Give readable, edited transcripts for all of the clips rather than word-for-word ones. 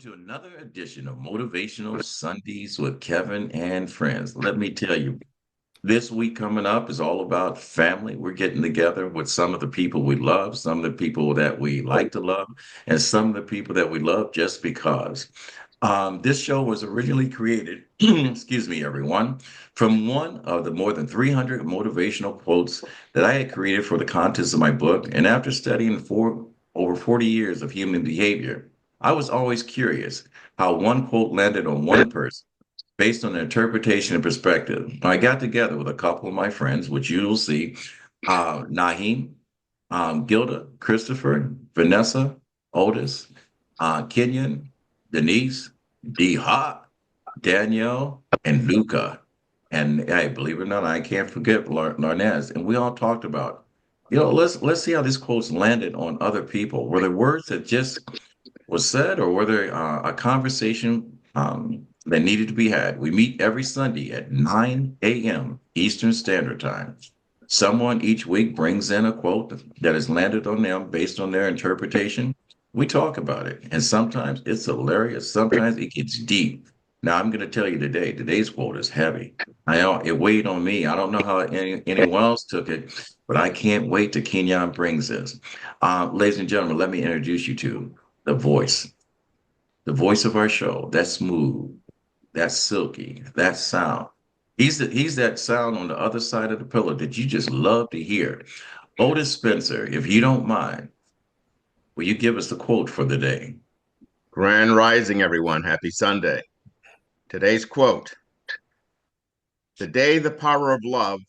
to another edition of Motivational Sundays with Kevin and friends. Let me tell you, this week coming up is all about family. We're getting together with some of the people we love, some of the people that we like to love, and some of the people that we love just because. This show was originally created, excuse me, everyone, from one of the more than 300 motivational quotes that I had created for the contents of my book. And after studying for over 40 years of human behavior, I was always curious how one quote landed on one person based on their interpretation and perspective. I got together with a couple of my friends, which you will see, Naheem, Gilda, Christopher, Vanessa, Otis, Kenyan, Denise, Deha, Danielle, and Luca. And hey, believe it or not, I can't forget Larnaz. And we all talked about, let's see how these quotes landed on other people. Were there words that just was said, or were there a conversation that needed to be had? We meet every Sunday at 9 a.m. Eastern Standard Time. Someone each week brings in a quote that has landed on them based on their interpretation. We talk about it, and sometimes it's hilarious. Sometimes it gets deep. Now, I'm going to tell you today's quote is heavy. It weighed on me. I don't know how anyone else took it, but I can't wait till Kenyan brings this. Ladies and gentlemen, let me introduce you to the voice, the voice of our show. That's smooth, that's silky, that sound. He's that sound on the other side of the pillow that you just love to hear. Otis Spencer, if you don't mind, will you give us the quote for the day? Grand Rising, everyone. Happy Sunday. Today's quote: "Today, the power of love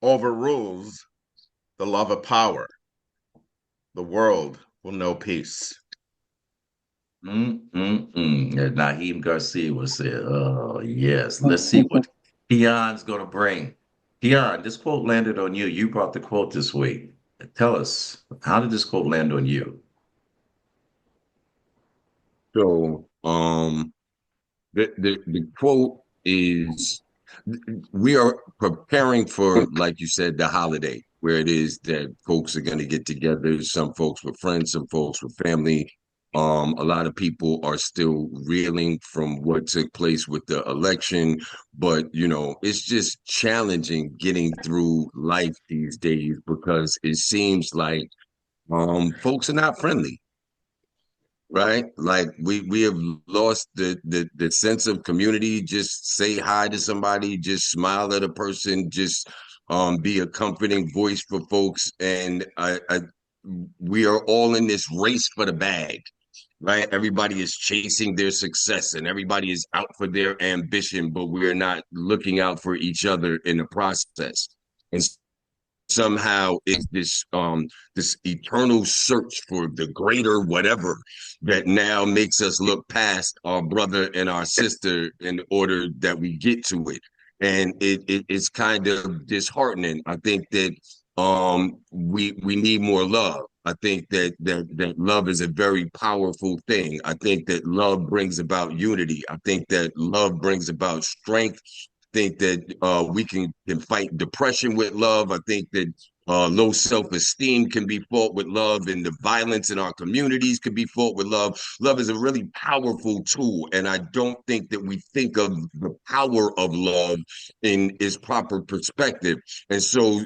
overrules the love of power. The world will know peace." And Naheem Garcia will say, "Oh yes, let's see what Dion's going to bring." Dion, this quote landed on you. You brought the quote this week. Tell us, how did this quote land on you? So, the quote is, we are preparing for, like you said, the holiday, where it is that folks are going to get together. Some folks with friends, some folks with family. A lot of people are still reeling from what took place with the election, but it's just challenging getting through life these days because it seems like folks are not friendly, right? Like we have lost the sense of community. Just say hi to somebody, just smile at a person, just be a comforting voice for folks. And we are all in this race for the bag, right? Everybody is chasing their success and everybody is out for their ambition, but we're not looking out for each other in the process. And somehow it's this eternal search for the greater whatever that now makes us look past our brother and our sister in order that we get to it. And it's kind of disheartening. I think that we need more love. I think that love is a very powerful thing. I think that love brings about unity. I think that love brings about strength. Think that we can fight depression with love. I think that low self-esteem can be fought with love, and the violence in our communities can be fought with love. Love is a really powerful tool, and I don't think that we think of the power of love in its proper perspective. And so,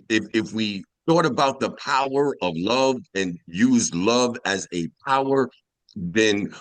if we thought about the power of love and used love as a power, then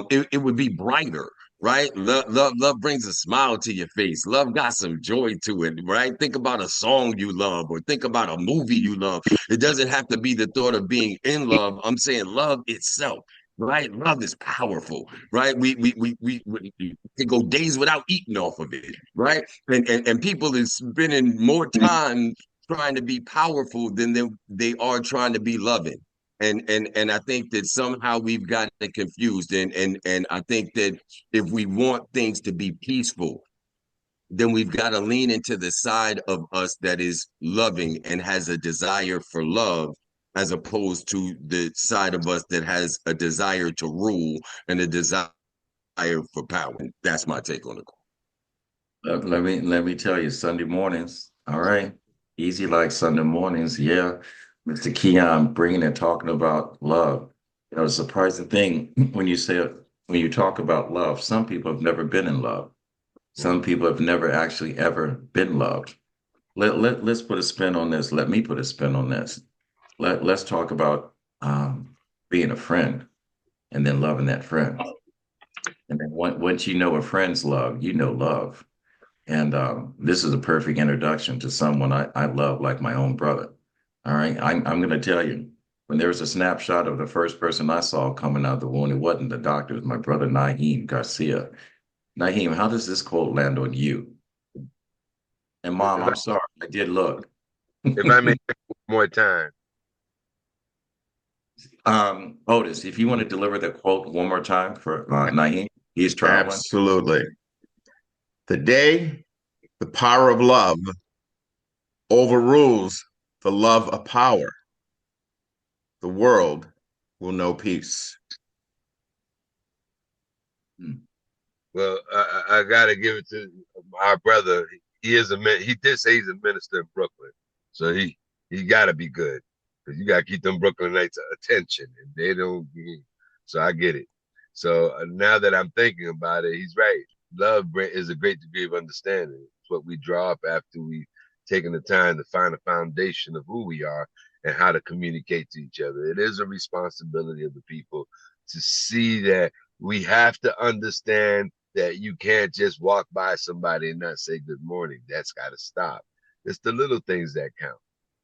it would be brighter, right? Love brings a smile to your face. Love got some joy to it, right? Think about a song you love or think about a movie you love. It doesn't have to be the thought of being in love. I'm saying love itself. Right, love is powerful. Right, we can go days without eating off of it. Right, and people is spending more time trying to be powerful than they are trying to be loving. And I think that somehow we've got it confused. And I think that if we want things to be peaceful, then we've got to lean into the side of us that is loving and has a desire for love, as opposed to the side of us that has a desire to rule and a desire for power. That's my take on it. Let me tell you, Sunday mornings. All right, easy like Sunday mornings. Yeah, Mr. Keon bringing and talking about love. The surprising thing when you talk about love, some people have never been in love. Some people have never actually ever been loved. Let's put a spin on this. Let me put a spin on this. Let's talk about being a friend and then loving that friend. And then once you know a friend's love, you know love. And this is a perfect introduction to someone I love like my own brother. All right. I'm going to tell you, when there was a snapshot of the first person I saw coming out of the wound, it wasn't the doctor, it was my brother Naheem Garcia. Naheem, how does this quote land on you? And mom, If I, I'm sorry, I did look. if I may take more time, Otis, if you want to deliver the quote one more time for Naheem, he's traveling. Absolutely. The day the power of love overrules the love of power, the world will know peace. Hmm. well, I got to give it to our brother. He is a man. He did say he's a minister in Brooklyn, so he got to be good because you got to keep them Brooklynites attention, and they don't. So I get it. So now that I'm thinking about it, he's right. Is a great degree of understanding. It's what we draw up after we taken the time to find a foundation of who we are and how to communicate to each other. It is a responsibility of the people to see that we have to understand that you can't just walk by somebody and not say good morning. That's got to stop. It's the little things that count.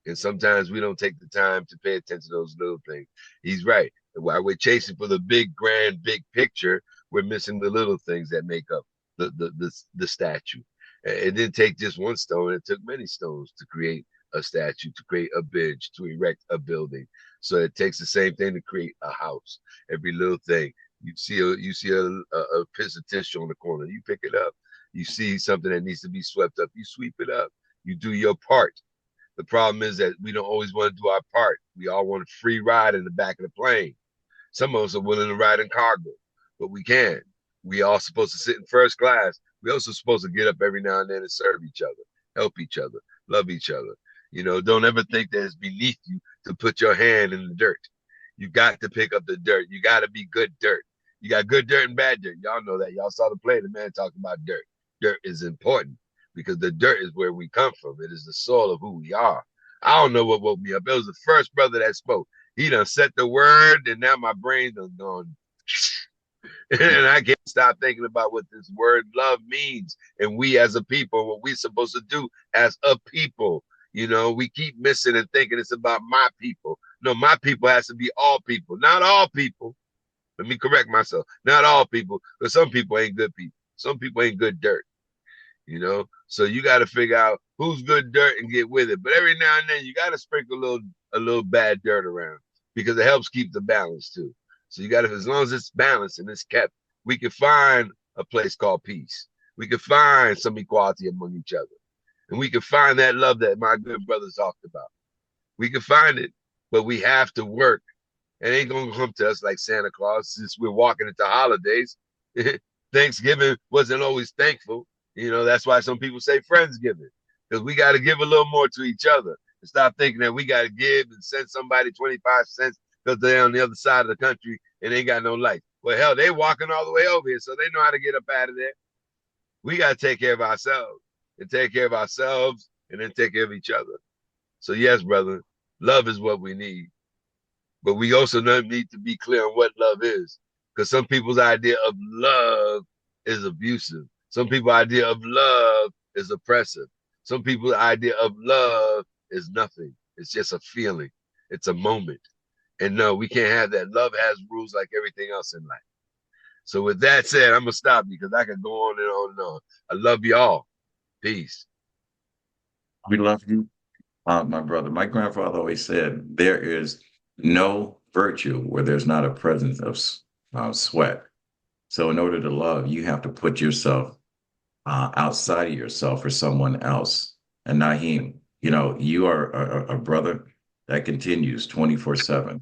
And sometimes we don't take the time to pay attention to those little things. He's right. While we're chasing for the big, grand, big picture, we're missing the little things that make up the statue. It didn't take just one stone, it took many stones to create a statue, to create a bridge, to erect a building. So it takes the same thing to create a house. Every little thing. You see a piece of tissue on the corner, you pick it up. You see something that needs to be swept up, you sweep it up. You do your part. The problem is that we don't always want to do our part. We all want a free ride in the back of the plane. Some of us are willing to ride in cargo, but we can't. We all supposed to sit in first class. We also supposed to get up every now and then and serve each other, help each other, love each other. Don't ever think that it's beneath you to put your hand in the dirt. You got to pick up the dirt. You got to be good dirt. You got good dirt and bad dirt. Y'all know that. Y'all saw the play. The man talking about dirt. Dirt is important because the dirt is where we come from. It is the soil of who we are. I don't know what woke me up. It was the first brother that spoke. He done set the word, and now my brain done gone. And I can't stop thinking about what this word love means. And we as a people, what we're supposed to do as a people. We keep missing and thinking it's about my people. No, my people has to be all people, not all people. Let me correct myself. Not all people, because some people ain't good people. Some people ain't good dirt. So you got to figure out who's good dirt and get with it. But every now and then you got to sprinkle a little bad dirt around because it helps keep the balance too. So you got to, as long as it's balanced and it's kept, we can find a place called peace. We can find some equality among each other. And we can find that love that my good brother talked about. We can find it, but we have to work. It ain't gonna come to us like Santa Claus since we're walking into holidays. Thanksgiving wasn't always thankful. That's why some people say Friendsgiving, because we got to give a little more to each other and stop thinking that we got to give and send somebody 25 cents because they're on the other side of the country and they got no light. Well, hell, they walking all the way over here, so they know how to get up out of there. We got to take care of ourselves and take care of ourselves and then take care of each other. So yes, brother, love is what we need. But we also need to be clear on what love is. Because some people's idea of love is abusive. Some people's idea of love is oppressive. Some people's idea of love is nothing. It's just a feeling. It's a moment. And no, we can't have that. Love has rules like everything else in life. So with that said, I'm going to stop because I could go on and on and on. I love y'all. Peace. We love you, my brother. My grandfather always said there is no virtue where there's not a presence of sweat. So in order to love, you have to put yourself outside of yourself for someone else. And Naheem, you are a brother that continues 24/7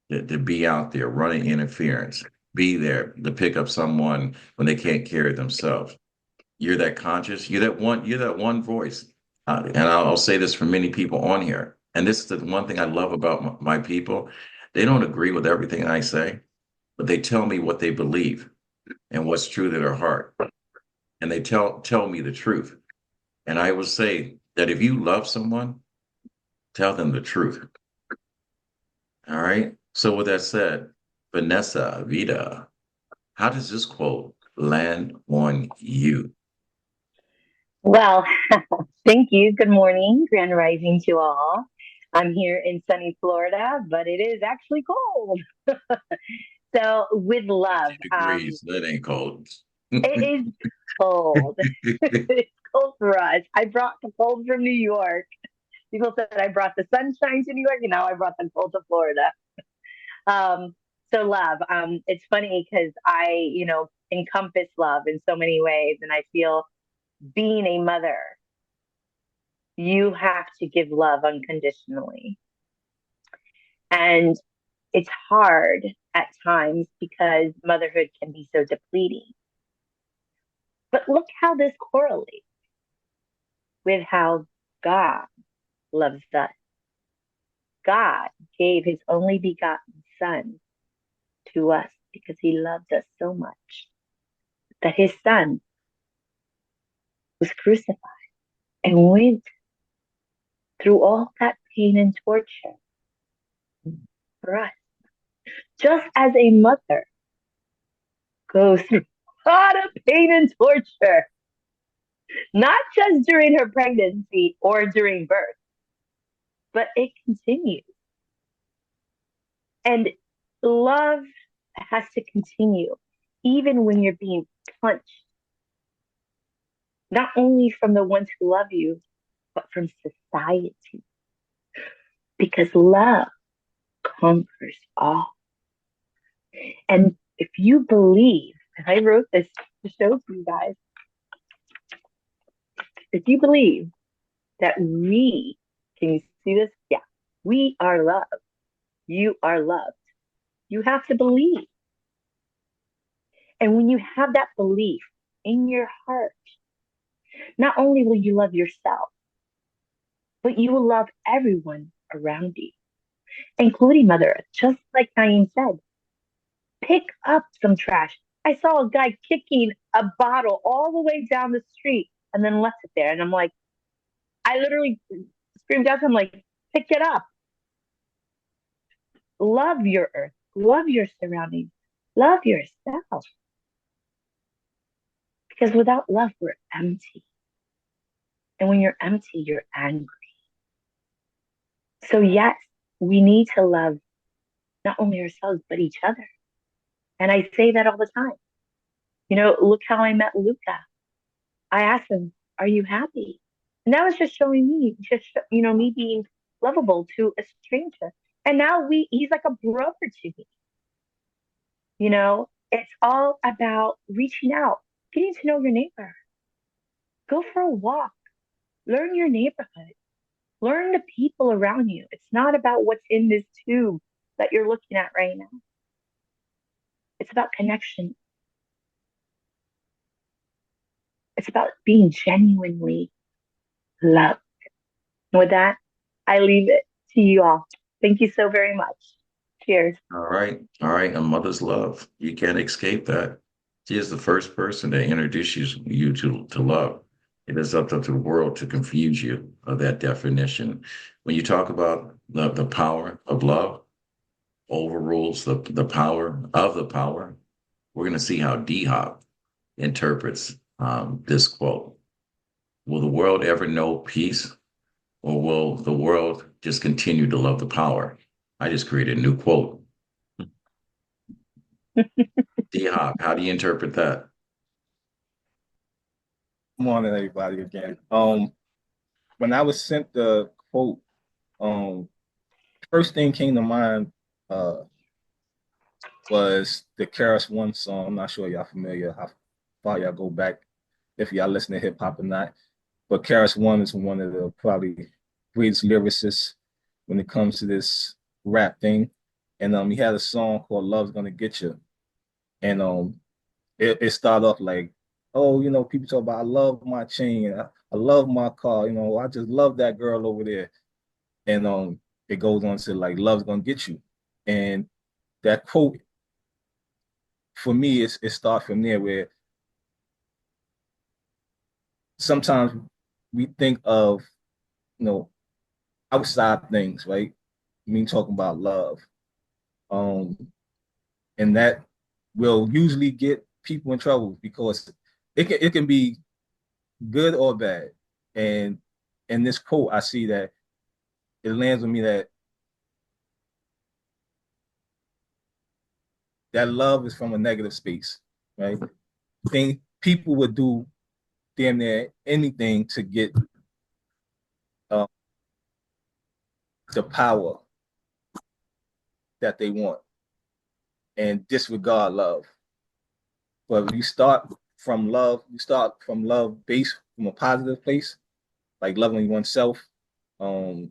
to be out there running interference, be there to pick up someone when they can't carry themselves. You're that conscious. You're that one voice. And I'll say this for many people on here. And this is the one thing I love about my people. They don't agree with everything I say, but they tell me what they believe and what's true to their heart. And they tell me the truth. And I will say that if you love someone, tell them the truth. All right. So with that said, Vanessa, Vida, how does this quote land on you? Well, thank you. Good morning, Grand Rising to all. I'm here in sunny Florida, but it is actually cold. So, with 50 love, degrees. That ain't cold. it is cold. It's cold for us. I brought the cold from New York. People said I brought the sunshine to New York, and now I brought the cold to Florida. Um, so, love. It's funny because I encompass love in so many ways, and I feel being a mother, you have to give love unconditionally. And it's hard at times because motherhood can be so depleting. But look how this correlates with how God loves us. God gave his only begotten Son to us because he loved us so much that his Son was crucified and went through all that pain and torture for us. Just as a mother goes through a lot of pain and torture, not just during her pregnancy or during birth, but it continues. And love has to continue, even when you're being punched, not only from the ones who love you, but from society. Because love conquers all. And if you believe, and I wrote this to show to you guys, if you believe that can you see this? Yeah, we are loved. You are loved. You have to believe. And when you have that belief in your heart, not only will you love yourself, but you will love everyone around you, including Mother Earth. Just like Naheem said, pick up some trash. I saw a guy kicking a bottle all the way down the street and then left it there. And I'm like, I literally screamed out to him, like, pick it up. Love your earth. Love your surroundings. Love yourself. Because without love, we're empty. And when you're empty, you're angry. So, yes, we need to love not only ourselves, but each other. And I say that all the time. Look how I met Luca. I asked him, are you happy? And that was just showing me, me being lovable to a stranger. And now he's like a brother to me. It's all about reaching out, getting to know your neighbor. Go for a walk, learn your neighborhood, learn the people around you. It's not about what's in this tube that you're looking at right now. It's about connection. It's about being genuinely loved. And with that, I leave it to you all. Thank you so very much. Cheers. All right. All right. A mother's love. You can't escape that. She is the first person that introduces you to love. It is up to the world to confuse you of that definition. When you talk about the power of love, overrules the power of the power, we're going to see how Deha interprets this quote. Will the world ever know peace, or will the world just continue to love the power? I just created a new quote. Deha, how do you interpret that? Good morning, everybody, again. When I was sent the quote, first thing came to mind was the Karis One song. I'm not sure y'all familiar how far y'all go back, if y'all listen to hip hop or not. But Karis One is one of the probably greatest lyricists when it comes to this rap thing. And he had a song called "Love's Gonna Get You," and it started off like, oh, people talk about I love my chain, I love my car, I just love that girl over there. And it goes on to like love's gonna get you. And that quote, for me, it starts from there, where sometimes we think of, you know, outside things, right? I mean, talking about love. Um, and that will usually get people in trouble because it can be good or bad. And in this quote, I see that it lands with me that love is from a negative space, right? Think people would do damn near anything to get uh, the power that they want and disregard love. But if you start from love, you start from love based from a positive place, like loving oneself, um,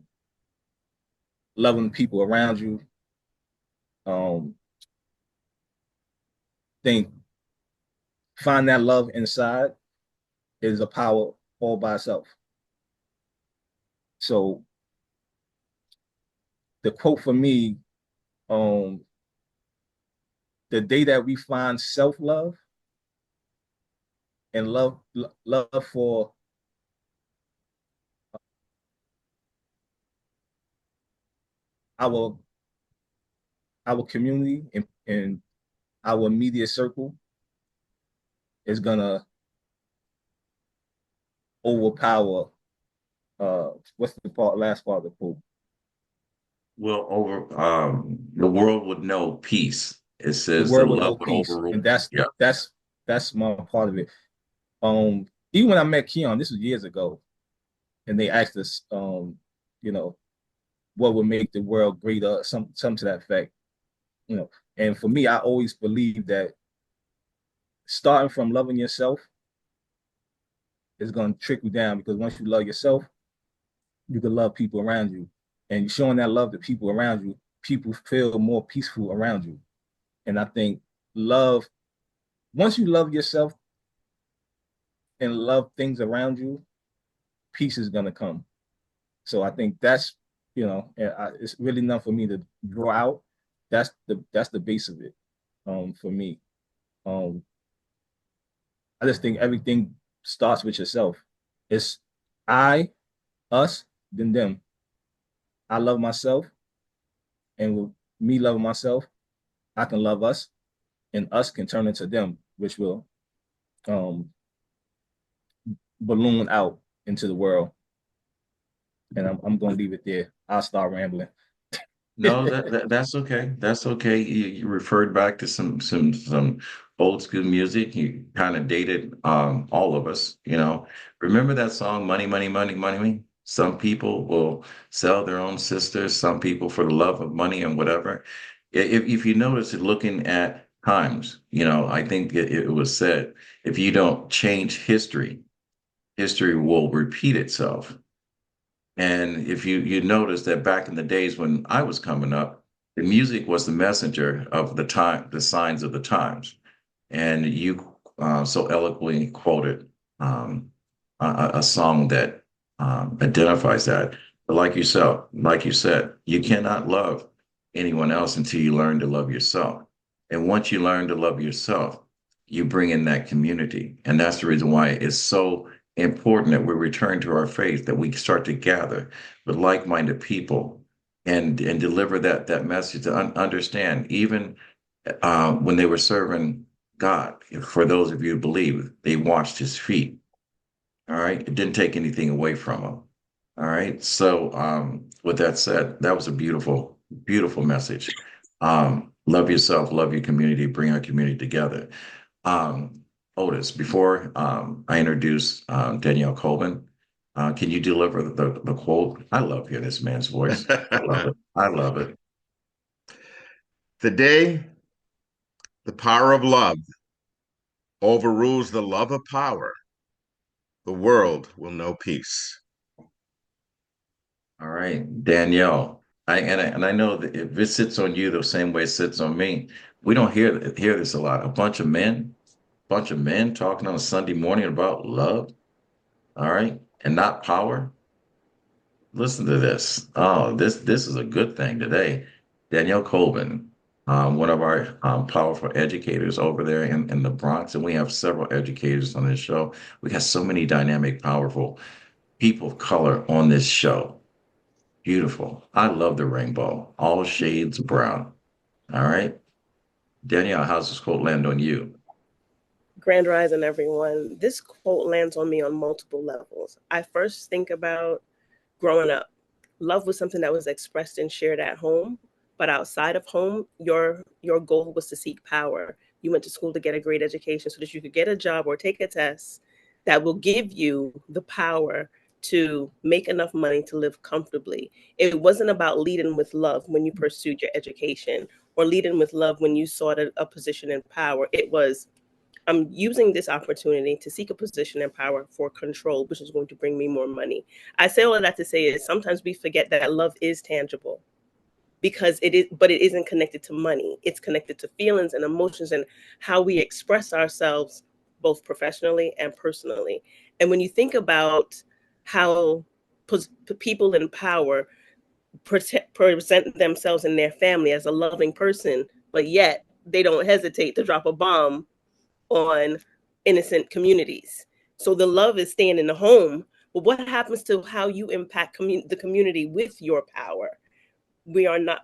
loving people around you. Um, think find that love inside is a power all by itself. So the quote for me, um, the day that we find self-love and love for our our community and our immediate circle, is gonna overpower what's the last part of the quote? Well, the world would know peace. It The says the world with love no would peace. overrule. And Yeah. that's my part of it. Even when I met Keyon, this was years ago, and they asked us, you know, what would make the world greater, some to that effect, you know. And for me, I always believe that starting from loving yourself is going to trickle down, because once you love yourself, you can love people around you, and showing that love to people around you, people feel more peaceful around you. And I think love, once you love yourself and love things around you, peace is going to come. So I think that's, it's really not for me to draw out. That's the base of it, for me. Um, I just think everything starts with yourself. It's I, us, then them. I love myself, and with me loving myself, I can love us, and us can turn into them, which will um, balloon out into the world. And I'm going to leave it there. I'll start rambling. No, that's okay. That's okay. You referred back to some old school music. You kind of dated all of us, you know. Remember that song Money, Money, Money, Money? Some people will sell their own sisters, some people for the love of money and whatever. If you notice it looking at times, you know, I think it was said, if you don't change history, history will repeat itself. And if you notice that back in the days when I was coming up, the music was the messenger of the time, the signs of the times. And you so eloquently quoted a song that identifies that. But like you said, you cannot love anyone else until you learn to love yourself. And once you learn to love yourself, you bring in that community. And that's the reason why it's so important that we return to our faith, that we start to gather with like-minded people and deliver that message to understand. Even when they were serving God, for those of you who believe, they washed his feet. All right. It didn't take anything away from him. All right. So, with that said, that was a beautiful, beautiful message. Love yourself, love your community, bring our community together. Um, Otis, before I introduce Danielle Colvin, can you deliver the quote? I love hearing this man's voice. I love it. I love it. The day the power of love overrules the love of power, the world will know peace. All right, Danielle. I know that if it sits on you the same way it sits on me, we don't hear this a lot. A bunch of men talking on a Sunday morning about love. All right, and not power. Listen to this. Oh, this is a good thing today. Danielle Colvin, one of our powerful educators over there in the Bronx, and we have several educators on this show. We got so many dynamic, powerful people of color on this show. Beautiful. I love the rainbow, all shades of brown. All right. Danielle, how's this quote land on you? Grand Rising, everyone. This quote lands on me on multiple levels. I first think about growing up. Love was something that was expressed and shared at home, but outside of home, your goal was to seek power. You went to school to get a great education so that you could get a job or take a test that will give you the power to make enough money to live comfortably. It wasn't about leading with love when you pursued your education or leading with love when you sought a position in power. It was, I'm using this opportunity to seek a position in power for control, which is going to bring me more money. I say all of that to say is sometimes we forget that love is tangible because it is, but it isn't connected to money. It's connected to feelings and emotions and how we express ourselves both professionally and personally. And when you think about how people in power present themselves and their family as a loving person, but yet they don't hesitate to drop a bomb on innocent communities. So the love is staying in the home. But what happens to how you impact the community with your power? We are not,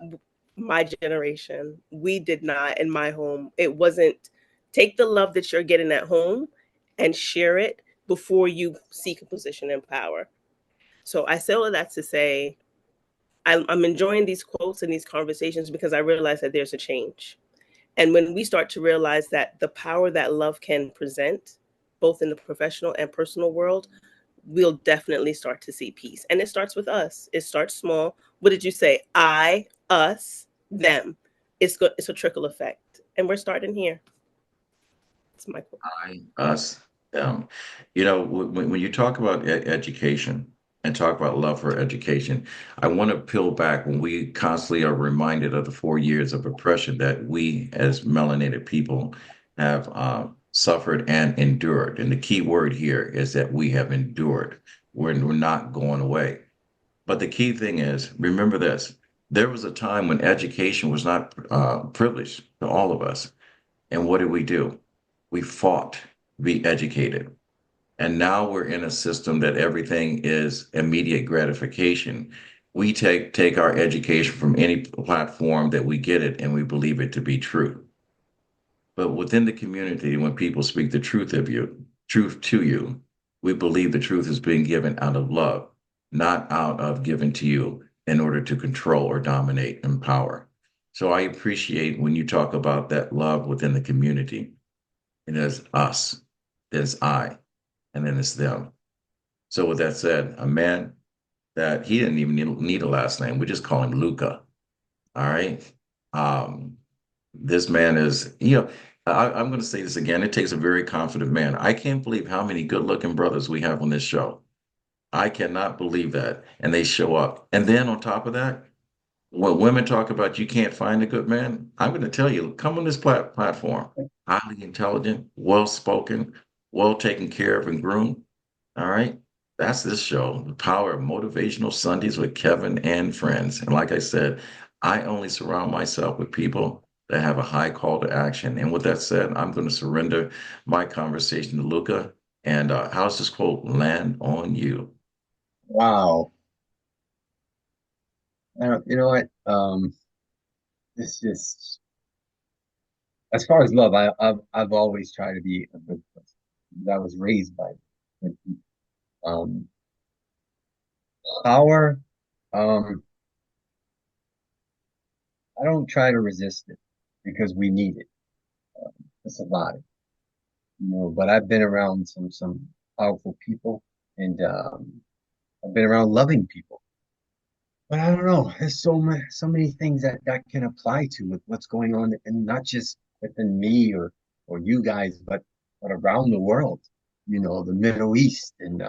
my generation, we did not in my home. It wasn't take the love that you're getting at home and share it before you seek a position in power. So I say all of that to say I'm enjoying these quotes and these conversations because I realize that there's a change. And when we start to realize that the power that love can present, both in the professional and personal world, we'll definitely start to see peace. And it starts with us. It starts small. What did you say? I, us, them. It's a trickle effect. And we're starting here. It's my quote. I, us, them. You know, when you talk about education and talk about love for education, I want to peel back when we constantly are reminded of the 4 years of oppression that we as melanated people have suffered and endured. And the key word here is that we have endured. We're not going away. But the key thing is, remember this, there was a time when education was not privileged to all of us. And what did we do? We fought to be educated. And now we're in a system that everything is immediate gratification. We take our education from any platform that we get it and we believe it to be true. But within the community, when people speak the truth to you, we believe the truth is being given out of love, not out of given to you in order to control or dominate and power. So I appreciate when you talk about that love within the community. And there's us, there's I, and then it's them. So with that said, a man that he didn't even need a last name, we just call him Luca. All right. Um, this man is, I'm going to say this again. It takes a very confident man. I can't believe how many good looking brothers we have on this show. I cannot believe that. And they show up. And then on top of that, when women talk about you can't find a good man, I'm going to tell you, come on this platform. Highly intelligent, well spoken, well taken care of and groomed. All right. That's this show, The Power of Motivational Sundays with Kevin and Friends. And like I said, I only surround myself with people that have a high call to action. And with that said, I'm going to surrender my conversation to Luca. And how's this quote land on you? Wow. You know what? It's just as far as love, I've always tried to be a good person. I was raised by good people. Um, Power, um, I don't try to resist it because we need it to survive. But I've been around some powerful people, and I've been around loving people. But I don't know. There's so many things that can apply to with what's going on, and not just within me or you guys, but around the world. The Middle East, and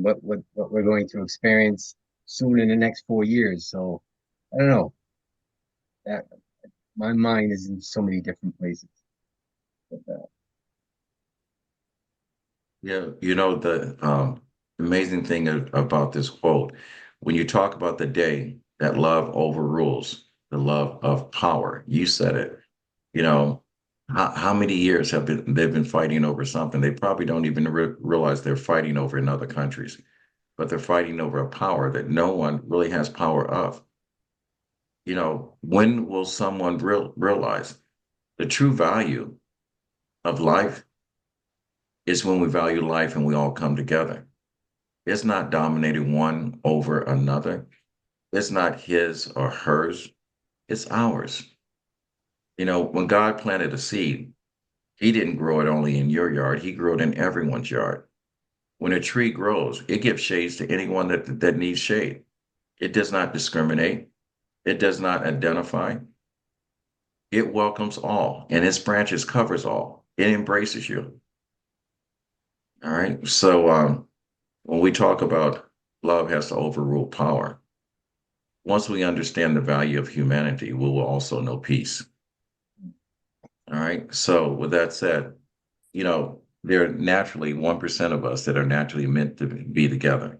what we're going to experience soon in the next 4 years. So I don't know. That my mind is in so many different places. But, Yeah, the amazing thing about this quote, when you talk about the day that love overrules, the love of power. You said it. You know, how many years have they've been fighting over something? They probably don't even realize they're fighting over in other countries, but they're fighting over a power that no one really has power of. You know, when will someone realize the true value of life is when we value life and we all come together. It's not dominating one over another. It's not his or hers. It's ours. You know, when God planted a seed, he didn't grow it only in your yard. He grew it in everyone's yard. When a tree grows, it gives shades to anyone that needs shade. It does not discriminate. It does not identify. It welcomes all, and its branches covers all. It embraces you. All right. So when we talk about love has to overrule power, once we understand the value of humanity, we will also know peace. All right. So with that said, you know, there are naturally 1% of us that are naturally meant to be together.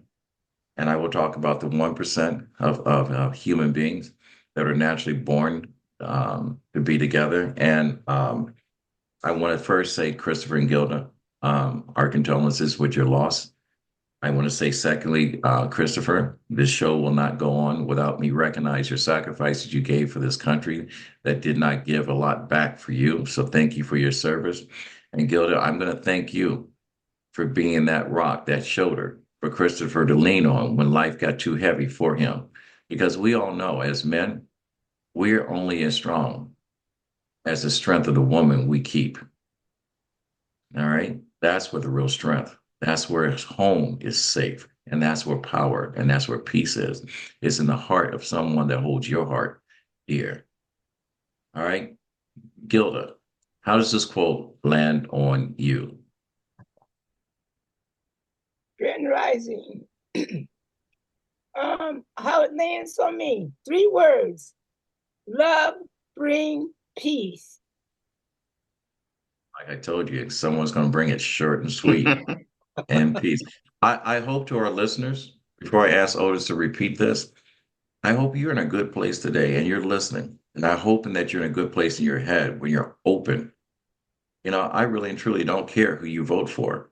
And I will talk about the 1% of human beings that are naturally born to be together. And I want to first say, Christopher and Gilda, our condolences with your loss. I want to say, secondly, Christopher, this show will not go on without me recognize your sacrifices you gave for this country that did not give a lot back for you. So thank you for your service. And Gilda, I'm going to thank you for being that rock, that shoulder for Christopher to lean on when life got too heavy for him. Because we all know as men, we're only as strong as the strength of the woman we keep. All right. That's where the real strength, that's where his home is safe. And that's where power and that's where peace is. It's in the heart of someone that holds your heart dear. All right. Gilda, how does this quote land on you? Grand Rising. How it lands on me. 3 words. Love bring peace. Like I told you, someone's going to bring it short and sweet and peace. I hope to our listeners, before I ask Otis to repeat this, I hope you're in a good place today and you're listening. And I'm hoping that you're in a good place in your head when you're open. You know, I really and truly don't care who you vote for,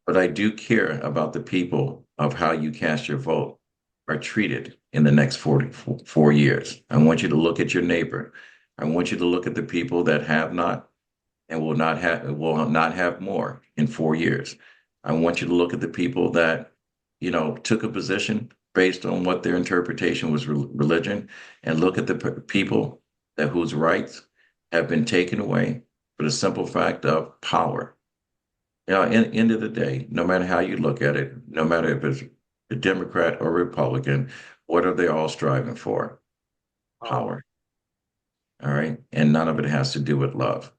but I do care about the people of how you cast your vote are treated in the next 44 years. I want you to look at your neighbor. I want you to look at the people that have not and will not have more in 4 years. I want you to look at the people that, you know, took a position based on what their interpretation was religion, and look at the people that whose rights have been taken away for the simple fact of power. You know, in the end of the day, no matter how you look at it, no matter if it's a Democrat or Republican, what are they all striving for? Power. All right. And none of it has to do with love.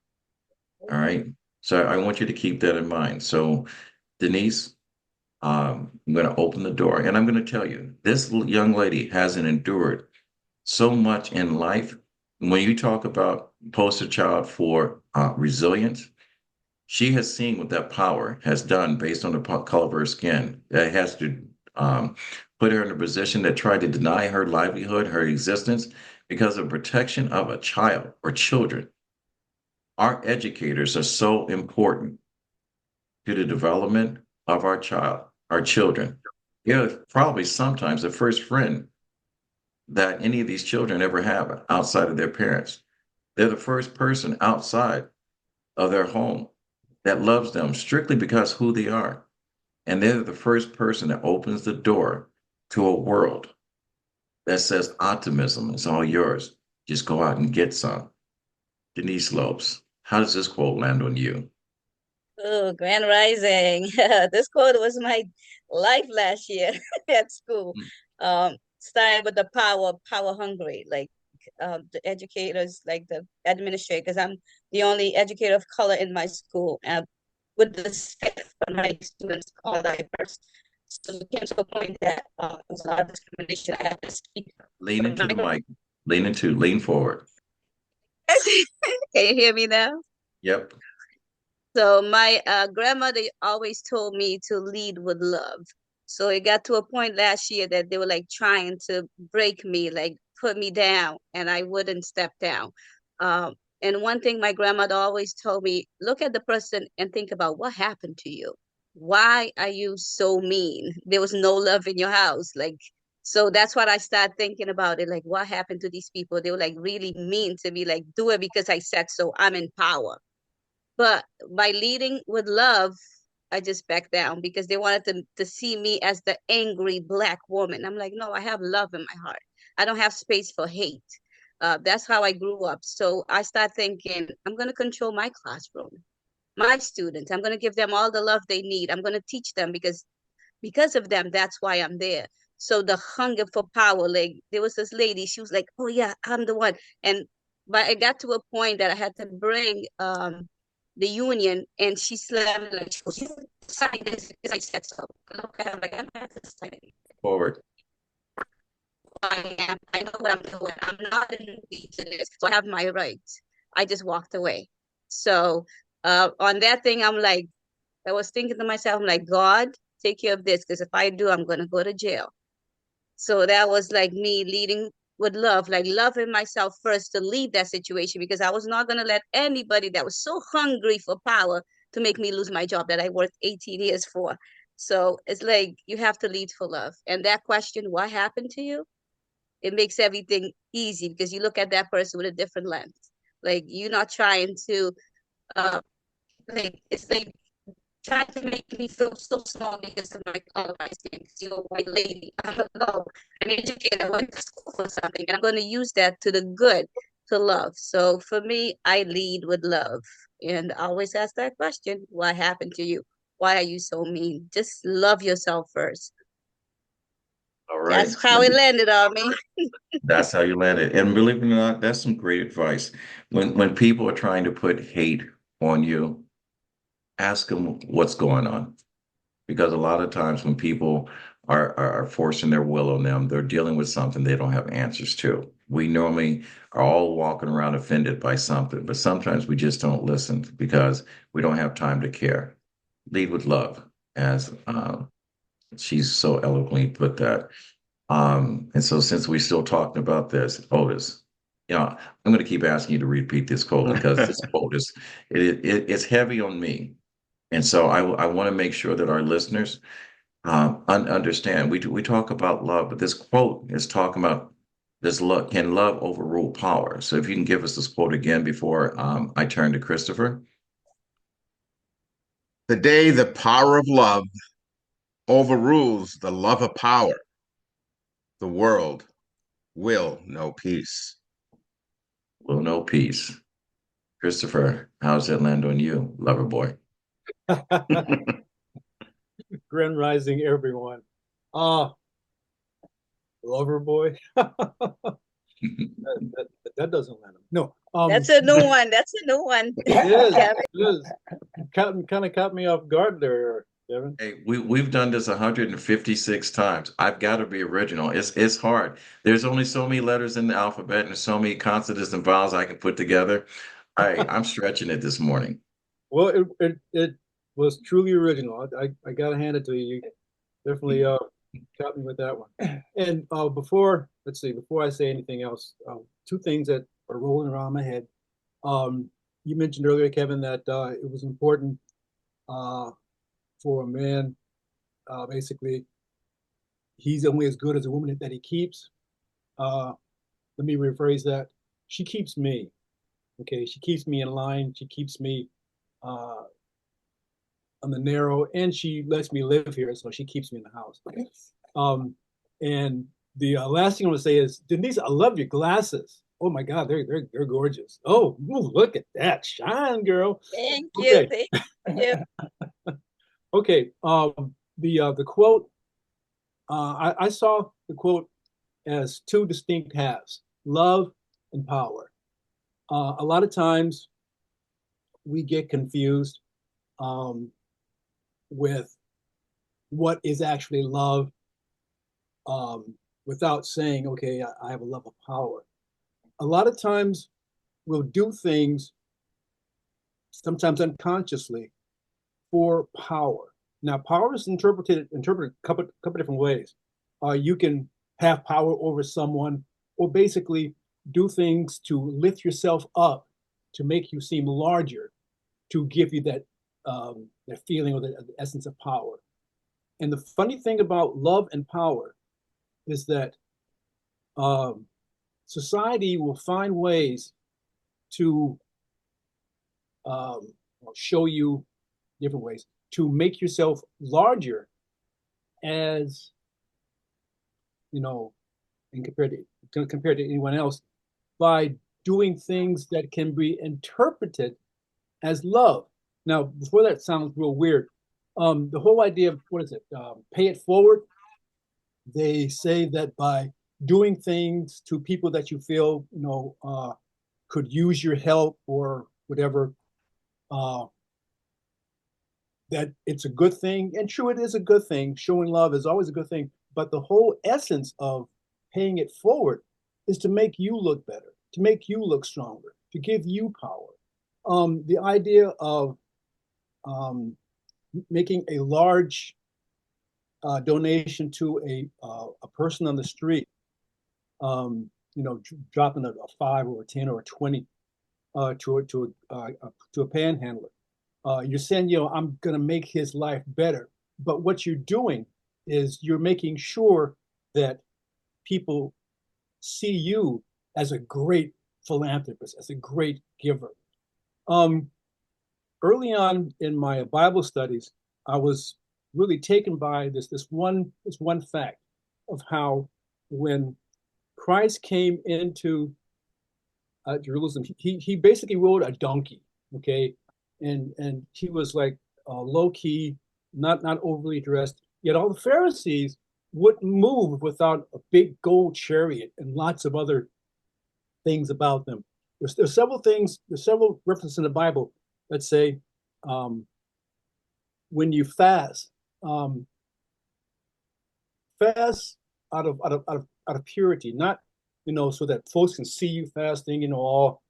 All right. So I want you to keep that in mind. So, Denise, I'm going to open the door and I'm going to tell you this young lady hasn't endured so much in life. When you talk about poster child for resilience, she has seen what that power has done based on the color of her skin. It has to put her in a position that tried to deny her livelihood, her existence, because of protection of a child or children. Our educators are so important to the development of our child, our children. They're probably sometimes the first friend that any of these children ever have outside of their parents. They're the first person outside of their home that loves them strictly because who they are. And they're the first person that opens the door to a world that says optimism is all yours. Just go out and get some. Denise Lopes, how does this quote land on you? Oh, Grand Rising. This quote was my life last year at school. Starting with the power hungry, like the educators, like the administrators. I'm the only educator of color in my school, with the sixth of my students all diverse. So it came to a point that there's a lot of discrimination. I have to speak. Lean into the mic. Lean forward. Can you hear me now? Yep. So my grandmother always told me to lead with love. So it got to a point last year that they were like trying to break me, like put me down, and I wouldn't step down. And one thing my grandmother always told me, look at the person and think about what happened to you. Why are you so mean? There was no love in your house. Like, so that's what I started thinking about it. Like, what happened to these people? They were like really mean to me, like, do it because I said so. I'm in power. But by leading with love, I just backed down because they wanted to see me as the angry Black woman. I'm like, no, I have love in my heart. I don't have space for hate. That's how I grew up. So I start thinking, I'm going to control my classroom, my students. I'm going to give them all the love they need. I'm going to teach them because of them. That's why I'm there. So the hunger for power, like there was this lady, she was like, oh yeah, I'm the one. And but it got to a point that I had to bring the union, and she slammed like, she goes, you sign this because I said so. Look at her like, I'm not signing. Forward. I am. I know what I'm doing. I'm not a newbie to this, so I have my rights. I just walked away. So on that thing, I'm like, I was thinking to myself, I'm like, God, take care of this, because if I do, I'm going to go to jail. So that was like me leading with love, like loving myself first to leave that situation, because I was not going to let anybody that was so hungry for power to make me lose my job that I worked 18 years for. So it's like you have to lead for love. And that question, what happened to you? It makes everything easy because you look at that person with a different lens. Like you're not trying to, like, it's like trying to make me feel so small because of my color, my skin, because you're a white lady. I'm educated, I went to school for something, and I'm going to use that to the good, to love. So for me, I lead with love. And I always ask that question, what happened to you? Why are you so mean? Just love yourself first. All right. That's how it landed on me. That's how you land it. And believe it or not, that's some great advice. When people are trying to put hate on you, ask them what's going on. Because a lot of times when people are forcing their will on them, they're dealing with something they don't have answers to. We normally are all walking around offended by something, but sometimes we just don't listen because we don't have time to care. Lead with love, as she's so eloquently put that. And so since we're still talking about this, Otis, I'm going to keep asking you to repeat this quote because this quote it's heavy on me. And so I want to make sure that our listeners understand. We talk about love, but this quote is talking about this love. Can love overrule power? So if you can give us this quote again before I turn to Christopher. The day the power of love overrules the love of power, the world will know peace. Will know peace. Christopher, how's that land on you, lover boy? Grand Rising, everyone. Lover boy. that doesn't land him. No. That's a new one. That's a new one. It is. Kind of caught me off guard there, Kevin. Hey, we've done this 156 times. I've got to be original. It's hard. There's only so many letters in the alphabet and so many consonants and vowels I can put together. I'm stretching it this morning. Well, it was truly original. I gotta hand it to you. You definitely caught me with that one. And before I say anything else, two things that are rolling around my head. You mentioned earlier, Kevin, that it was important for a man, basically, he's only as good as a woman that he keeps. Let me rephrase that. She keeps me. Okay, she keeps me in line. She keeps me on the narrow, and she lets me live here, so she keeps me in the house. And the last thing I want to say is, Denise, I love your glasses. Oh my God, they're gorgeous. Oh, ooh, look at that shine, girl. Thank you. Thank you. Okay. The quote. I saw the quote as two distinct halves: love and power. A lot of times we get confused with what is actually love without saying, okay, I have a love of power. A lot of times we'll do things, sometimes unconsciously, for power. Now, power is interpreted a couple different ways. You can have power over someone or basically do things to lift yourself up, to make you seem larger, to give you that that feeling or the essence of power. And the funny thing about love and power is that society will find ways to show you different ways to make yourself larger, as you know, and compared to anyone else, by doing things that can be interpreted as love. Now, before that sounds real weird, the whole idea of what is it? Pay it forward. They say that by doing things to people that you feel could use your help or whatever, that it's a good thing. And true, it is a good thing. Showing love is always a good thing. But the whole essence of paying it forward is to make you look better, to make you look stronger, to give you power. The idea of making a large donation to a person on the street, dropping a 5 or a 10 or a 20 to a panhandler. You're saying, I'm going to make his life better. But what you're doing is you're making sure that people see you as a great philanthropist, as a great giver. Early on in my Bible studies, I was really taken by this one fact of how when Christ came into Jerusalem, he basically rode a donkey, okay, and he was like low key, not overly dressed. Yet all the Pharisees wouldn't move without a big gold chariot and lots of other things about them. There's several things. There's several references in the Bible that say when you fast, fast out of purity, not so that folks can see you fasting, all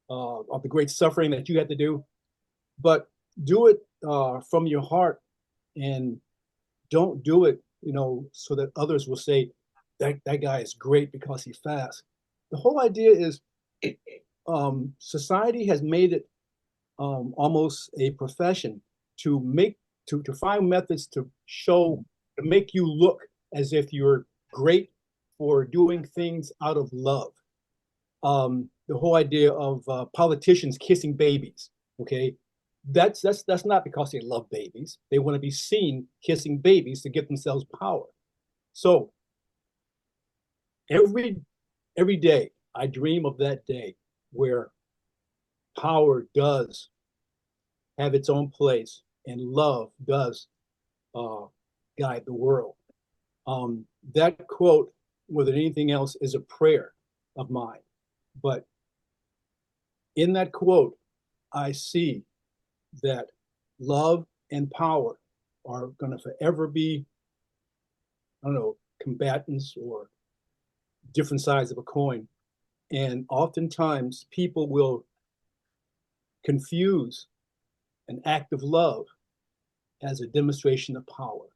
of the great suffering that you had to do, but do it from your heart, and don't do it, so that others will say that guy is great because he fasts. The whole idea is society has made it almost a profession to find methods to make you look as if you're great for doing things out of love. The whole idea of politicians kissing babies, okay, that's not because they love babies. They want to be seen kissing babies to get themselves power. So every day I dream of that day where power does have its own place and love does guide the world. That quote, more than anything else, is a prayer of mine. But in that quote, I see that love and power are going to forever be, I don't know, combatants or different sides of a coin. And oftentimes people will confuse an act of love as a demonstration of power.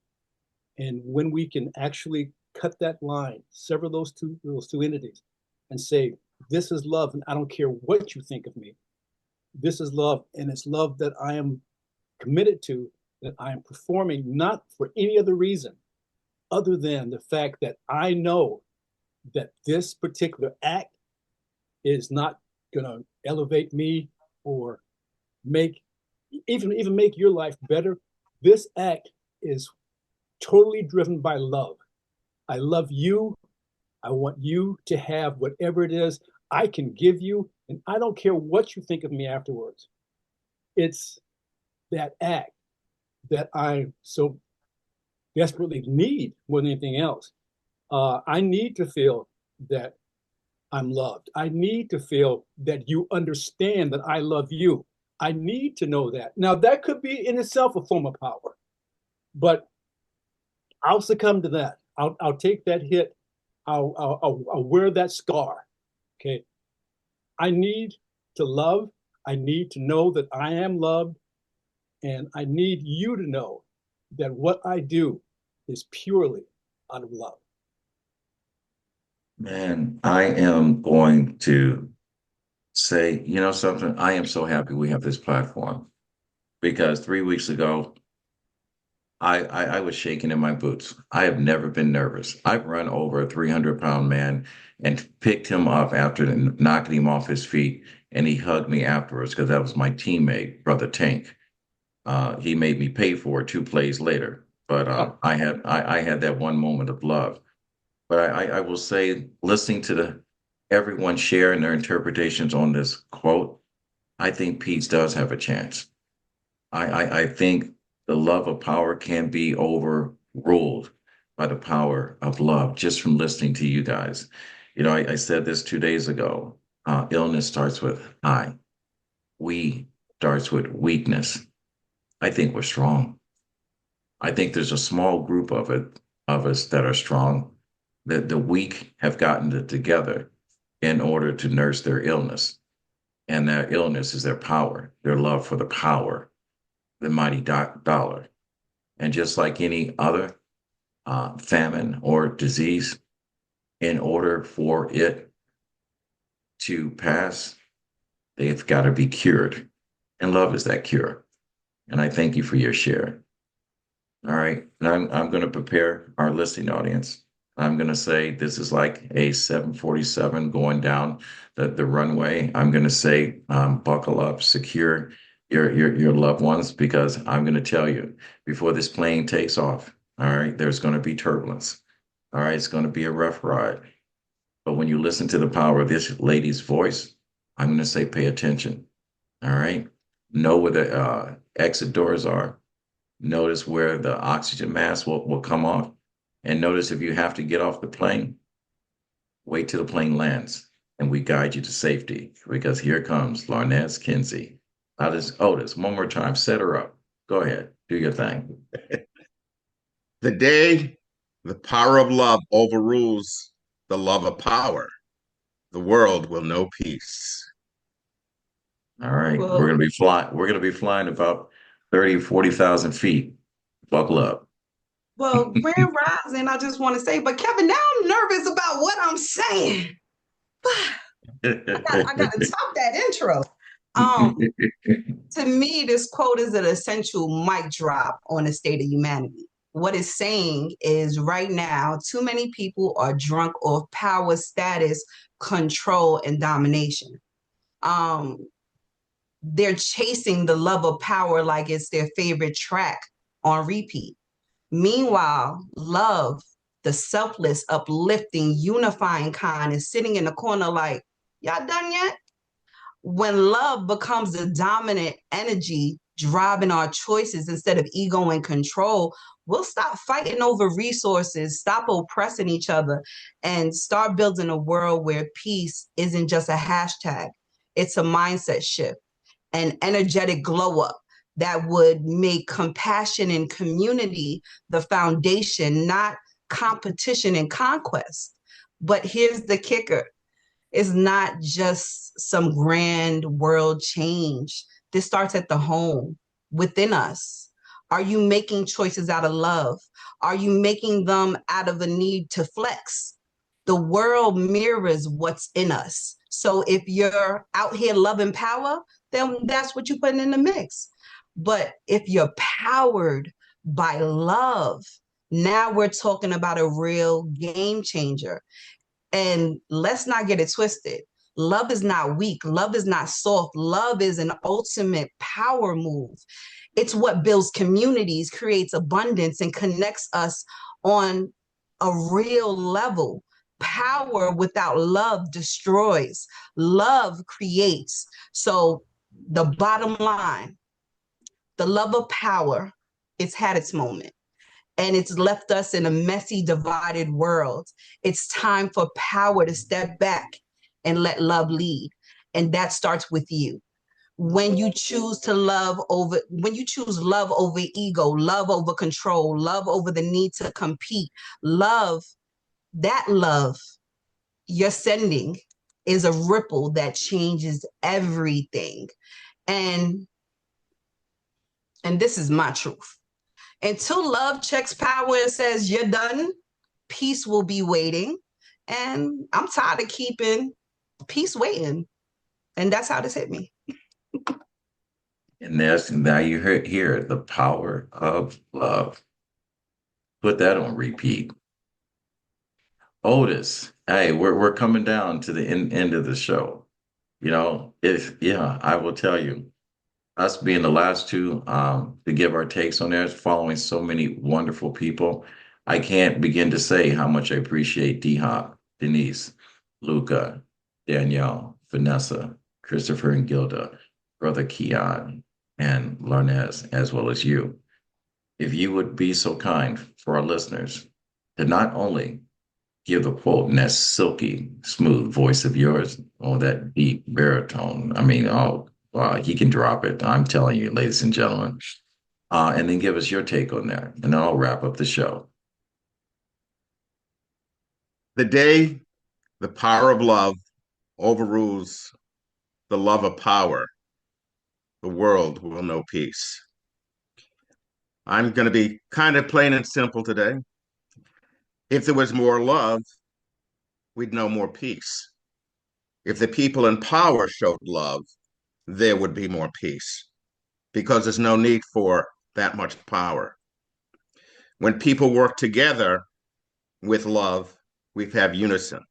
And when we can actually cut that line, sever those two entities, and say, this is love, and I don't care what you think of me. This is love, and it's love that I am committed to, that I am performing not for any other reason other than the fact that I know that this particular act is not going to elevate me or make your life better. This act is totally driven by love. I love you. I want you to have whatever it is I can give you, and I don't care what you think of me afterwards. It's that act that I so desperately need more than anything else. I need to feel that I'm loved. I need to feel that you understand that I love you. I need to know that. Now, that could be in itself a form of power, but I'll succumb to that. I'll take that hit. I'll wear that scar. Okay. I need to love. I need to know that I am loved. And I need you to know that what I do is purely out of love. Man, I am going to say, you know something? I am so happy we have this platform because 3 weeks ago, I was shaking in my boots. I have never been nervous. I've run over a 300-pound man and picked him up after knocking him off his feet, and he hugged me afterwards because that was my teammate, Brother Tank. He made me pay for it 2 plays later, but I had that one moment of love. But I will say, listening to everyone sharing their interpretations on this quote, I think peace does have a chance. I think the love of power can be overruled by the power of love just from listening to you guys. You know, I said this 2 days ago. Illness starts with I. We starts with weakness. I think we're strong. I think there's a small group of us that are strong. That the weak have gotten it together in order to nurse their illness. And their illness is their power, their love for the power, the mighty dollar. And just like any other famine or disease, in order for it to pass, they've got to be cured. And love is that cure. And I thank you for your share. All right. And I'm going to prepare our listening audience. I'm going to say this is like a 747 going down the runway. I'm going to say, buckle up, secure your loved ones, because I'm going to tell you before this plane takes off, all right, there's going to be turbulence. All right. It's going to be a rough ride. But when you listen to the power of this lady's voice, I'm going to say, pay attention. All right. Know where the exit doors are. Notice where the oxygen mask will come off. And notice if you have to get off the plane, wait till the plane lands and we guide you to safety, because here comes Larnaz Kinsey. Otis, one more time, set her up. Go ahead, do your thing. The day the power of love overrules the love of power, the world will know peace. All right, Well, we're gonna be flying about 30, 40,000 feet. Buckle up. Well, Grand Rising, I just want to say, but Kevin, now I'm nervous about what I'm saying. I got to top that intro. To me, this quote is an essential mic drop on the state of humanity. What it's saying is right now, too many people are drunk off power, status, control, and domination. They're chasing the love of power like it's their favorite track on repeat. Meanwhile, love, the selfless, uplifting, unifying kind, is sitting in the corner like, y'all done yet? When love becomes the dominant energy driving our choices instead of ego and control, we'll stop fighting over resources, stop oppressing each other, and start building a world where peace isn't just a hashtag, it's a mindset shift, an energetic glow up that would make compassion and community the foundation, not competition and conquest. But here's the kicker: it's not just some grand world change. This starts at the home, within us. Are you making choices out of love? Are you making them out of a need to flex? The world mirrors what's in us. So if you're out here loving power, then that's what you're putting in the mix. But if you're powered by love, now we're talking about a real game changer. And let's not get it twisted. Love is not weak. Love is not soft. Love is an ultimate power move. It's what builds communities, creates abundance, and connects us on a real level. Power without love destroys. Love creates. So the bottom line, the love of power, it's had its moment and it's left us in a messy, divided world. It's time for power to step back and let love lead. And that starts with you. When you choose love over ego, love over control, love over the need to compete, that love you're sending is a ripple that changes everything. And this is my truth. Until love checks power and says, you're done, peace will be waiting. And I'm tired of keeping peace waiting. And that's how this hit me. And now you hear the power of love. Put that on repeat. Otis, hey, we're coming down to the end of the show. I will tell you, us being the last two to give our takes on there, following so many wonderful people, I can't begin to say how much I appreciate Deha, Denise, Luca, Danielle, Vanessa, Christopher and Gilda, Brother Keyon, and Larnaz, as well as you. If you would be so kind for our listeners to not only give a quote in that silky, smooth voice of yours, or that deep baritone. I mean, he can drop it. I'm telling you, ladies and gentlemen. And then give us your take on that, and then I'll wrap up the show. The day the power of love overrules the love of power, the world will know peace. I'm going to be kind of plain and simple today. If there was more love, we'd know more peace. If the people in power showed love, there would be more peace because there's no need for that much power. When people work together with love, we have unison.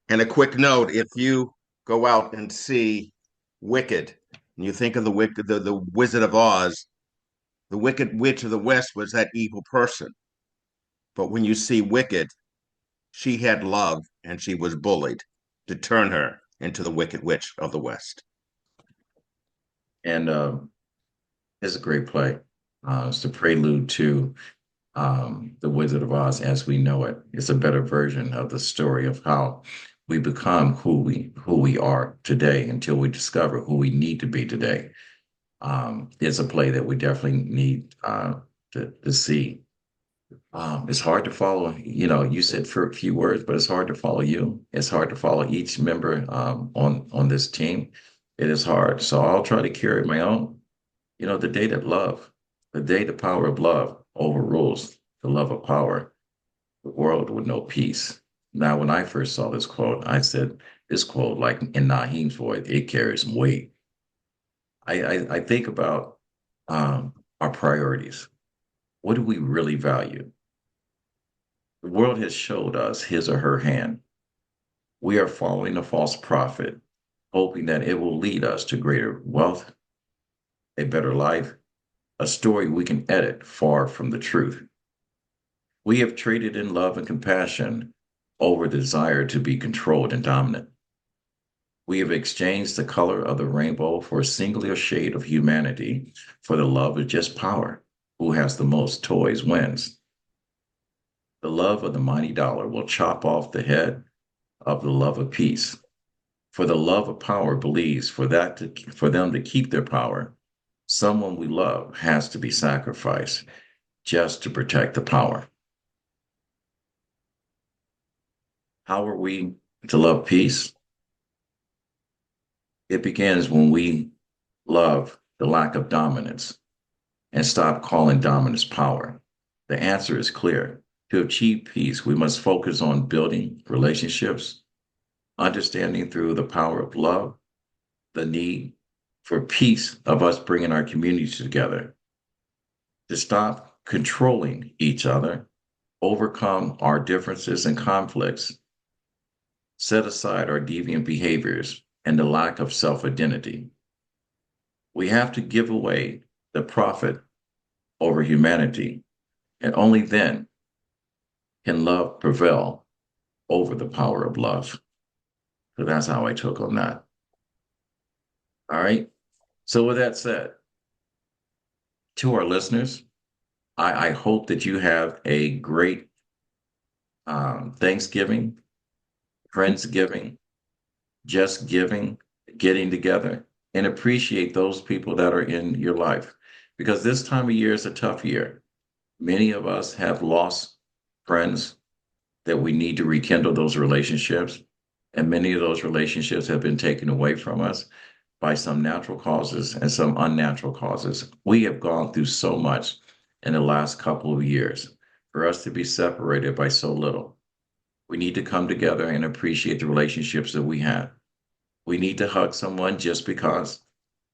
And a quick note, if you go out and see Wicked, and you think of the Wizard of Oz, the Wicked Witch of the West was that evil person. But when you see Wicked, she had love and she was bullied to turn her into the Wicked Witch of the West. And it's a great play. It's the prelude to The Wizard of Oz as we know it. It's a better version of the story of how we become who we are today until we discover who we need to be today. It's a play that we definitely need to see. It's hard to follow. You said for a few words, but it's hard to follow you. It's hard to follow each member on this team. It is hard. So I'll try to carry my own. The day the power of love overrules the love of power, the world would know peace. Now, when I first saw this quote, I said, this quote, like in Naheem's voice, it carries some weight. I think about our priorities. What do we really value? The world has showed us his or her hand. We are following a false prophet, hoping that it will lead us to greater wealth, a better life, a story we can edit far from the truth. We have traded in love and compassion over the desire to be controlled and dominant. We have exchanged the color of the rainbow for a singular shade of humanity for the love of just power. Who has the most toys wins. The love of the mighty dollar will chop off the head of the love of peace. For the love of power believes for them to keep their power, someone we love has to be sacrificed just to protect the power. How are we to love peace? It begins when we love the lack of dominance and stop calling dominance power. The answer is clear. To achieve peace, we must focus on building relationships, understanding through the power of love, the need for peace of us bringing our communities together, to stop controlling each other, overcome our differences and conflicts, set aside our deviant behaviors and the lack of self-identity. We have to give away the profit over humanity, and only then can love prevail over the power of love. So that's how I took on that. All right. So with that said, to our listeners, I hope that you have a great Thanksgiving, Friendsgiving, just giving, getting together, and appreciate those people that are in your life. Because this time of year is a tough year. Many of us have lost friends that we need to rekindle those relationships. And many of those relationships have been taken away from us by some natural causes and some unnatural causes. We have gone through so much in the last couple of years for us to be separated by so little. We need to come together and appreciate the relationships that we have. We need to hug someone just because.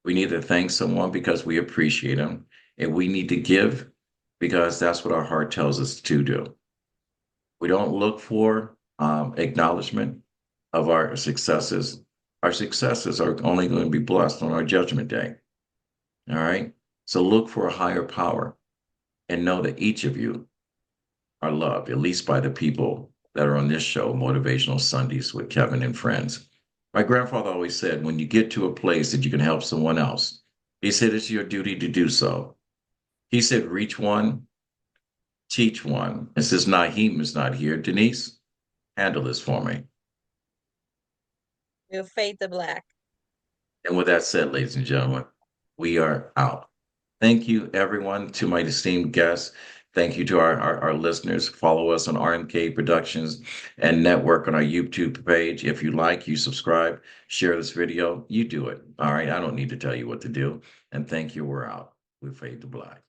We need to thank someone because we appreciate them. And we need to give because that's what our heart tells us to do. We don't look for acknowledgement of our successes. Our successes are only going to be blessed on our judgment day. All right. So look for a higher power and know that each of you are loved, at least by the people that are on this show, Motivational Sundays with Kevin and Friends. My grandfather always said, when you get to a place that you can help someone else, he said it's your duty to do so. He said, reach one, teach one. And since Naheem is not here, Denise, handle this for me. You fade the black. And with that said, ladies and gentlemen, we are out. Thank you, everyone, to my esteemed guests. Thank you to our listeners. Follow us on RMK Productions and Network on our YouTube page. If you like, you subscribe, share this video, you do it. All right. I don't need to tell you what to do. And thank you. We're out. We fade to black.